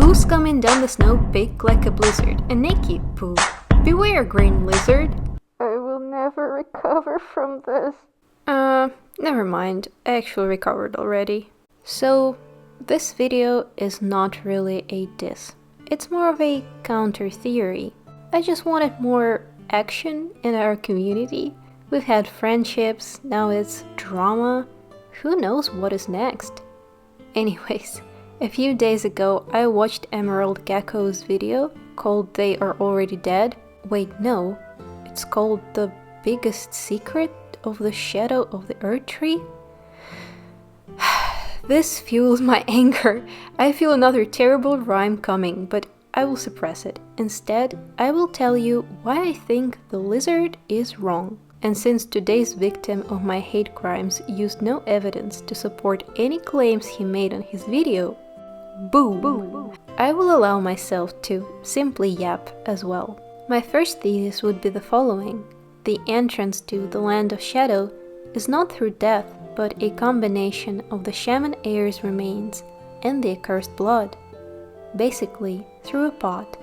Who's coming down the snow big like a blizzard? Annekkipu. Beware, green lizard. I will never recover from this. Never mind. I actually recovered already. So, this video is not really a diss. It's more of a counter theory. I just wanted more action in our community. We've had friendships, now it's drama. Who knows what is next? Anyways, a few days ago I watched Emerald Gecko's video called They Are Already Dead. Wait, no, it's called The Biggest Secret of the Shadow of the Earth Tree? This fuels my anger. I feel another terrible rhyme coming, but I will suppress it. Instead, I will tell you why I think the lizard is wrong. And since today's victim of my hate crimes used no evidence to support any claims he made on his video, boo, I will allow myself to simply yap as well. My first thesis would be the following. The entrance to the Land of Shadow is not through death, but a combination of the shaman heir's remains and the accursed blood. Basically, through a pot.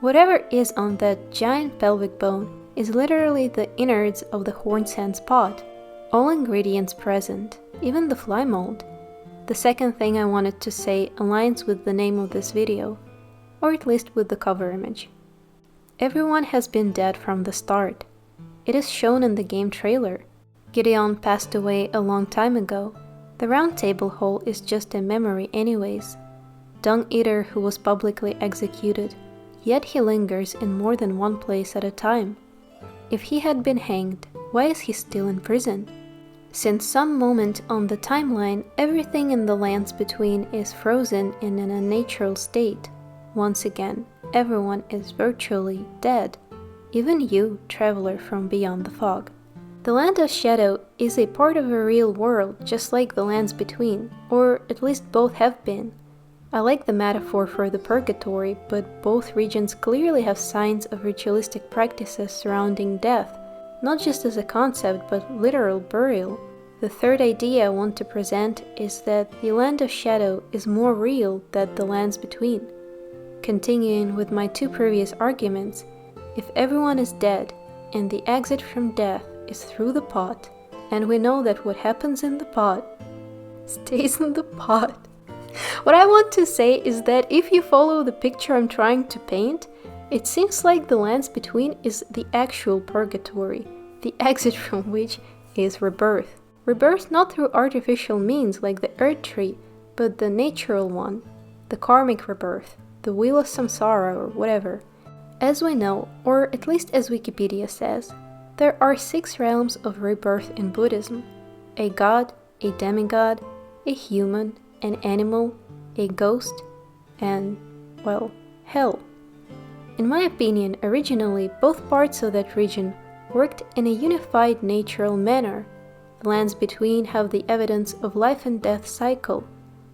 Whatever is on that giant pelvic bone is literally the innards of the Hornsand's pot. All ingredients present, even the fly mold. The second thing I wanted to say aligns with the name of this video, or at least with the cover image. Everyone has been dead from the start. It is shown in the game trailer. Gideon passed away a long time ago. The round table hole is just a memory anyways. Dung Eater who was publicly executed, yet he lingers in more than one place at a time. If he had been hanged, why is he still in prison? Since some moment on the timeline, everything in the lands between is frozen in an unnatural state. Once again, everyone is virtually dead. Even you, traveler from beyond the fog. The Land of Shadow is a part of a real world, just like the lands between, or at least both have been. I like the metaphor for the purgatory, but both regions clearly have signs of ritualistic practices surrounding death, not just as a concept, but literal burial. The third idea I want to present is that the Land of Shadow is more real than the lands between. Continuing with my two previous arguments, if everyone is dead, and the exit from death is through the pot, and we know that what happens in the pot stays in the pot. What I want to say is that if you follow the picture I'm trying to paint, it seems like the lands between is the actual purgatory, the exit from which is rebirth. Rebirth not through artificial means like the earth tree, but the natural one, the karmic rebirth, the wheel of samsara or whatever. As we know, or at least as Wikipedia says, there are 6 realms of rebirth in Buddhism: a god, a demigod, a human, an animal, a ghost, and, well, hell. In my opinion, originally both parts of that region worked in a unified natural manner. The lands between have the evidence of life and death cycle.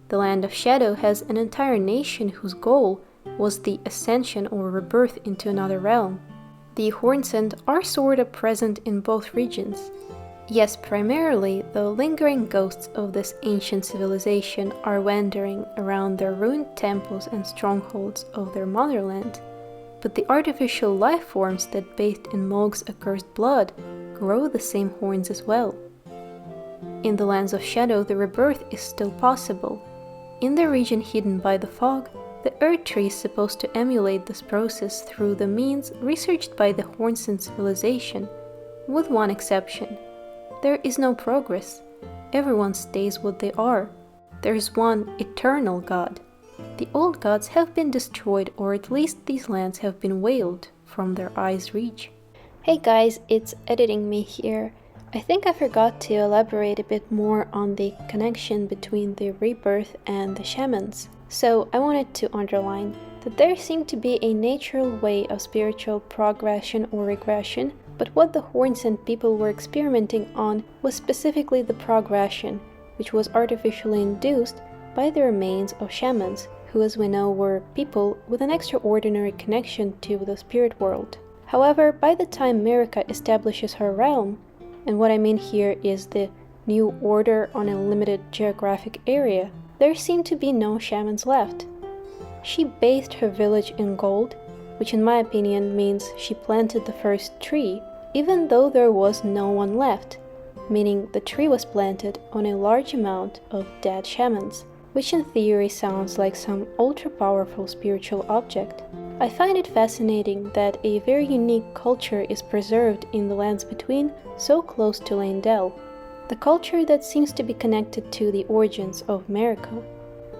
The Land of Shadow has an entire nation whose goal was the ascension or rebirth into another realm. The Hornsand are sorta present in both regions. Yes, primarily, the lingering ghosts of this ancient civilization are wandering around their ruined temples and strongholds of their motherland, but the artificial life forms that bathed in Mog's accursed blood grow the same horns as well. In the Lands of Shadow, the rebirth is still possible. In the region hidden by the fog, the Earth Tree is supposed to emulate this process through the means researched by the Hornsand civilization, with one exception. There is no progress. Everyone stays what they are. There is one eternal god. The old gods have been destroyed, or at least these lands have been veiled from their eyes' reach. Hey guys, it's Editing Me here. I think I forgot to elaborate a bit more on the connection between the rebirth and the shamans. So I wanted to underline that there seemed to be a natural way of spiritual progression or regression, but what the Hornsand people were experimenting on was specifically the progression, which was artificially induced by the remains of shamans, who as we know were people with an extraordinary connection to the spirit world. However, by the time Mirka establishes her realm, and what I mean here is the new order on a limited geographic area, there seem to be no shamans left. She bathed her village in gold, which in my opinion means she planted the first tree, even though there was no one left, meaning the tree was planted on a large amount of dead shamans, which in theory sounds like some ultra-powerful spiritual object. I find it fascinating that a very unique culture is preserved in the lands between, so close to Leyndell, the culture that seems to be connected to the origins of America.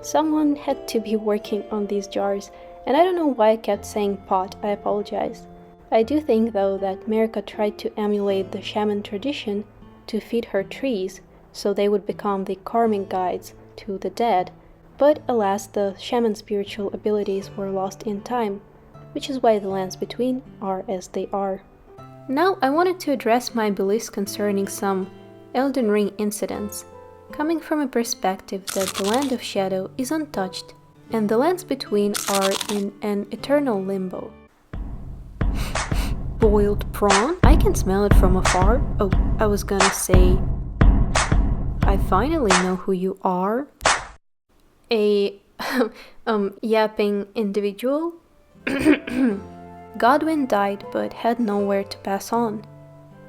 Someone had to be working on these jars, and I don't know why I kept saying pot, I apologize. I do think though that America tried to emulate the shaman tradition to feed her trees, so they would become the karmic guides to the dead, but alas the shaman's spiritual abilities were lost in time, which is why the lands between are as they are. Now I wanted to address my beliefs concerning some Elden Ring incidents, coming from a perspective that the Land of Shadow is untouched, and the lands between are in an eternal limbo. Boiled prawn? I can smell it from afar. Oh, I was gonna say, I finally know who you are. A yapping individual? Godwyn died but had nowhere to pass on.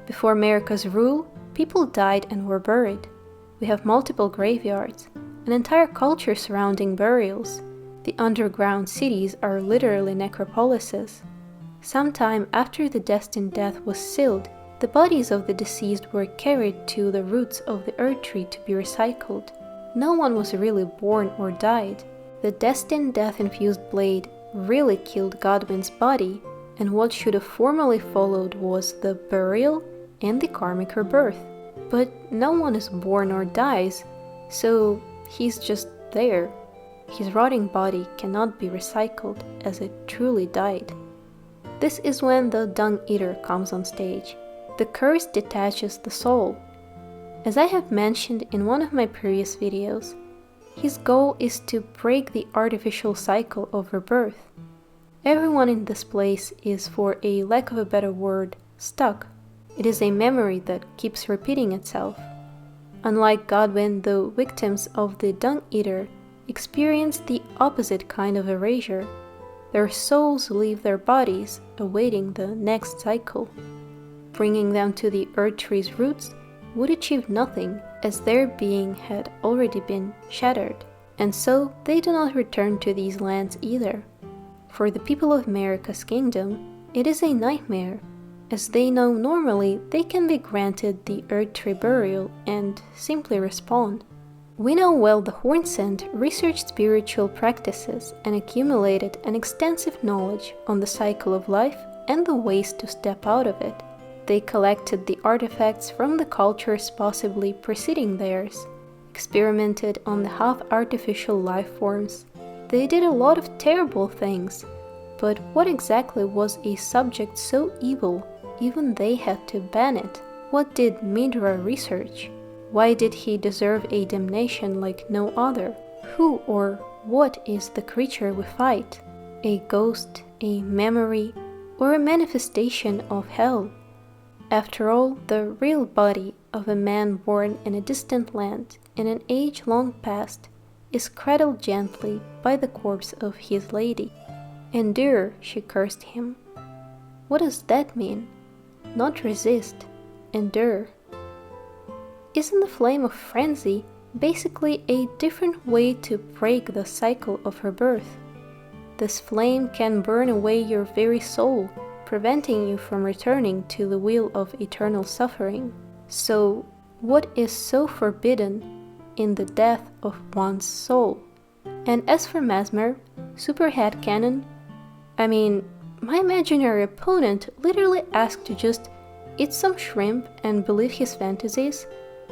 Before America's rule, people died and were buried. We have multiple graveyards, an entire culture surrounding burials. The underground cities are literally necropolises. Sometime after the destined death was sealed, the bodies of the deceased were carried to the roots of the earth tree to be recycled. No one was really born or died. The destined death-infused blade really killed Godwyn's body, and what should have formally followed was the burial and the karmic rebirth. But no one is born or dies, so he's just there. His rotting body cannot be recycled as it truly died. This is when the Dung Eater comes on stage. The curse detaches the soul. As I have mentioned in one of my previous videos, his goal is to break the artificial cycle of rebirth. Everyone in this place is, for a lack of a better word, stuck. It is a memory that keeps repeating itself. Unlike Godwyn, the victims of the Dung Eater experience the opposite kind of erasure. Their souls leave their bodies, awaiting the next cycle. Bringing them to the Earth Tree's roots would achieve nothing, as their being had already been shattered, and so they do not return to these lands either. For the people of America's kingdom, it is a nightmare, as they know normally they can be granted the Earth Tree burial and simply respawn. We know well the Hornsent researched spiritual practices and accumulated an extensive knowledge on the cycle of life and the ways to step out of it. They collected the artifacts from the cultures possibly preceding theirs, experimented on the half-artificial life forms. They did a lot of terrible things, but what exactly was a subject so evil even they had to ban it? What did Midra research? Why did he deserve a damnation like no other? Who or what is the creature we fight? A ghost, a memory, or a manifestation of hell? After all, the real body of a man born in a distant land in an age long past is cradled gently by the corpse of his lady. Endure, she cursed him. What does that mean? Not resist, endure. Isn't the flame of frenzy basically a different way to break the cycle of her birth? This flame can burn away your very soul, preventing you from returning to the wheel of eternal suffering. So, what is so forbidden in the death of one's soul? And as for Mesmer, super headcanon, my imaginary opponent literally asked to just eat some shrimp and believe his fantasies.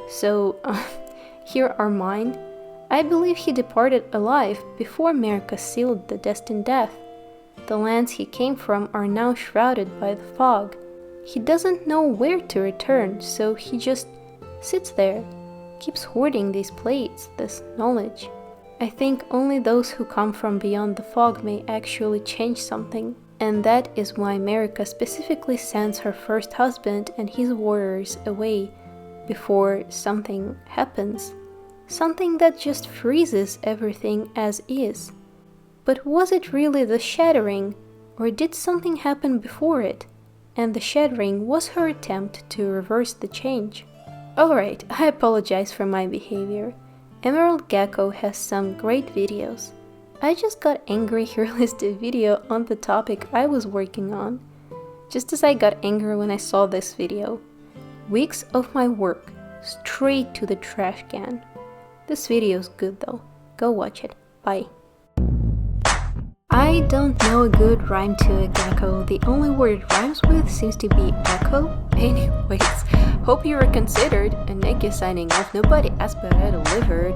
So, here are mine. I believe he departed alive before America sealed the destined death. The lands he came from are now shrouded by the fog. He doesn't know where to return, so he just sits there, keeps hoarding these plates, this knowledge. I think only those who come from beyond the fog may actually change something, and that is why America specifically sends her first husband and his warriors away before something happens. Something that just freezes everything as is. But was it really the shattering, or did something happen before it? And the shattering was her attempt to reverse the change. Alright, I apologize for my behavior. Emerald Gecko has some great videos. I just got angry he released a video on the topic I was working on, just as I got angry when I saw this video. Weeks of my work, straight to the trash can. This video's good though. Go watch it. Bye. I don't know a good rhyme to a gecko. The only word it rhymes with seems to be echo. Anyways, hope you were considered. Annekkipu signing off. Nobody asked but I delivered.